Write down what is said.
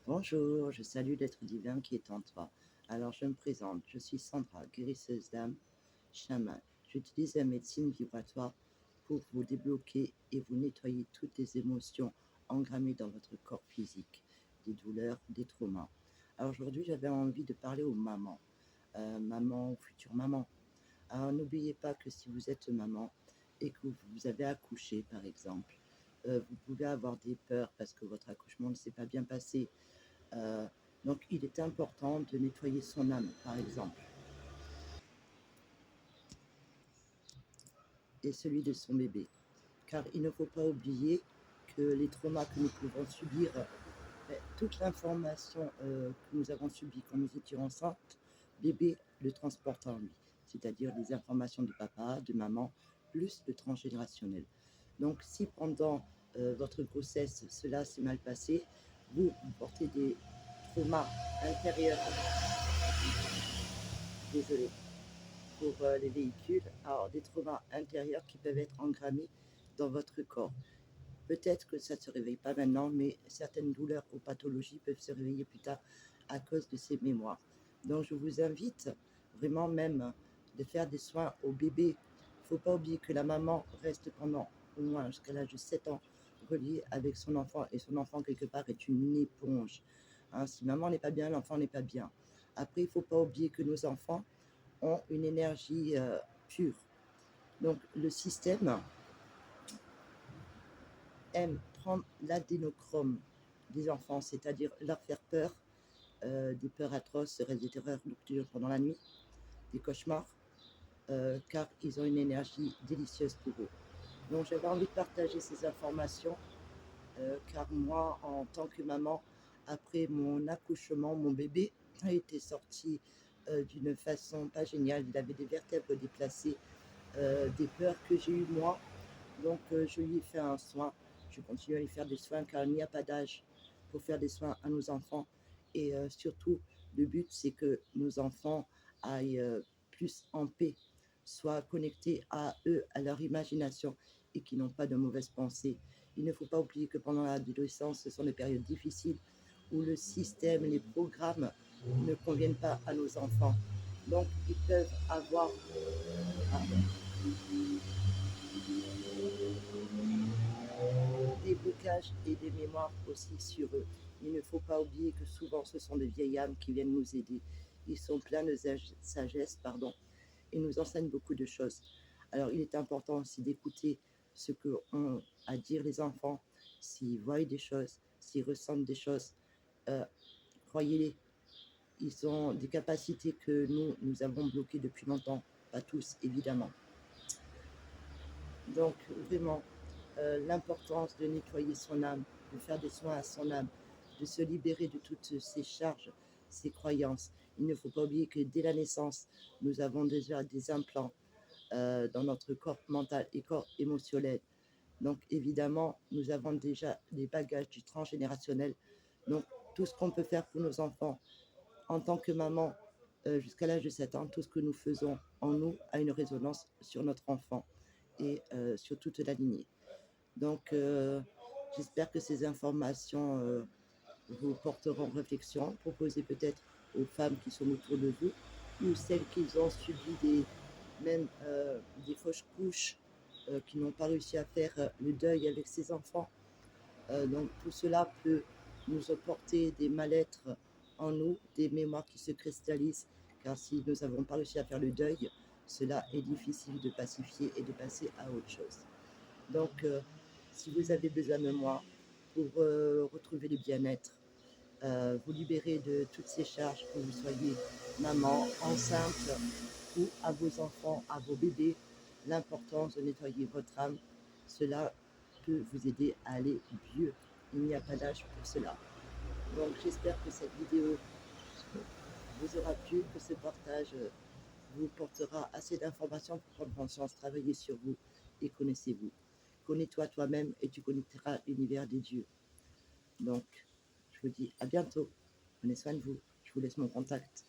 Bonjour, je salue l'être divin qui est en toi. Alors je me présente, je suis Sandra, guérisseuse d'âme, chaman. J'utilise la médecine vibratoire pour vous débloquer et vous nettoyer toutes les émotions engrammées dans votre corps physique, des douleurs, des traumas. Alors aujourd'hui j'avais envie de parler aux mamans, mamans ou futures mamans. Alors n'oubliez pas que si vous êtes maman et que vous avez accouché par exemple, vous pouvez avoir des peurs parce que votre accouchement ne s'est pas bien passé. Euh, donc, il est important de nettoyer son âme, par exemple, et celui de son bébé. Car il ne faut pas oublier que les traumas que nous pouvons subir, toute l'information que nous avons subie quand nous étions enceintes, bébé le transporte en lui. C'est-à-dire les informations de papa, de maman, plus le transgénérationnel. Donc, si pendant votre grossesse, cela s'est mal passé, vous portez des traumas intérieurs. Désolé. Pour les véhicules, alors des traumas intérieurs qui peuvent être engrammés dans votre corps. Peut-être que ça ne se réveille pas maintenant, mais certaines douleurs ou pathologies peuvent se réveiller plus tard à cause de ces mémoires. Donc je vous invite vraiment même de faire des soins au bébé. Il ne faut pas oublier que la maman reste pendant au moins jusqu'à l'âge de 7 ans reliée avec son enfant, et son enfant quelque part est une éponge. Hein, si maman n'est pas bien, l'enfant n'est pas bien. Après, il ne faut pas oublier que nos enfants ont une énergie pure. Donc le système aime prendre l'adénochrome des enfants, c'est-à-dire leur faire peur, des peurs atroces, seraient des terreurs nocturnes pendant la nuit, des cauchemars, car ils ont une énergie délicieuse pour eux. Donc j'avais envie de partager ces informations, car moi, en tant que maman, après mon accouchement, mon bébé a été sorti d'une façon pas géniale. Il avait des vertèbres déplacées, des peurs que j'ai eues moi. Donc je lui ai fait un soin. Je continue à lui faire des soins car il n'y a pas d'âge pour faire des soins à nos enfants. Et surtout, le but, c'est que nos enfants aillent plus en paix, soient connectés à eux, à leur imagination et qui n'ont pas de mauvaises pensées. Il ne faut pas oublier que pendant l'adolescence, ce sont des périodes difficiles où le système, les programmes ne conviennent pas à nos enfants. Donc, ils peuvent avoir des blocages et des mémoires aussi sur eux. Il ne faut pas oublier que souvent ce sont des vieilles âmes qui viennent nous aider. Ils sont pleins de sagesse, et nous enseignent beaucoup de choses. Alors il est important aussi d'écouter ce qu'ont à dire les enfants, s'ils voient des choses, s'ils ressentent des choses. euh, Croyez-les, ils ont des capacités que nous avons bloquées depuis longtemps. Pas tous, évidemment. Donc vraiment, l'importance de nettoyer son âme, de faire des soins à son âme, de se libérer de toutes ces charges, ces croyances. Il ne faut pas oublier que dès la naissance, nous avons déjà des implants dans notre corps mental et corps émotionnel. Donc évidemment, nous avons déjà des bagages du transgénérationnel. Donc tout ce qu'on peut faire pour nos enfants en tant que maman jusqu'à l'âge de 7 ans, tout ce que nous faisons en nous a une résonance sur notre enfant et sur toute la lignée. Donc, j'espère que ces informations vous porteront réflexion. Proposez peut-être aux femmes qui sont autour de vous ou celles qui ont subi même des fausses couches, qui n'ont pas réussi à faire le deuil avec ses enfants. Donc, tout cela peut nous apporter des mal-être en nous, des mémoires qui se cristallisent, car si nous n'avons pas réussi à faire le deuil, cela est difficile de pacifier et de passer à autre chose. Donc, si vous avez besoin de moi pour retrouver le bien-être, vous libérer de toutes ces charges, que vous soyez maman, enceinte ou à vos enfants, à vos bébés, l'importance de nettoyer votre âme, cela peut vous aider à aller mieux. Il n'y a pas d'âge pour cela. Donc j'espère que cette vidéo vous aura plu, que ce partage vous portera assez d'informations pour prendre conscience, travailler sur vous et connaissez-vous. Connais-toi toi-même et tu connaîtras l'univers des dieux. Donc, je vous dis à bientôt. Prenez soin de vous. Je vous laisse mon contact.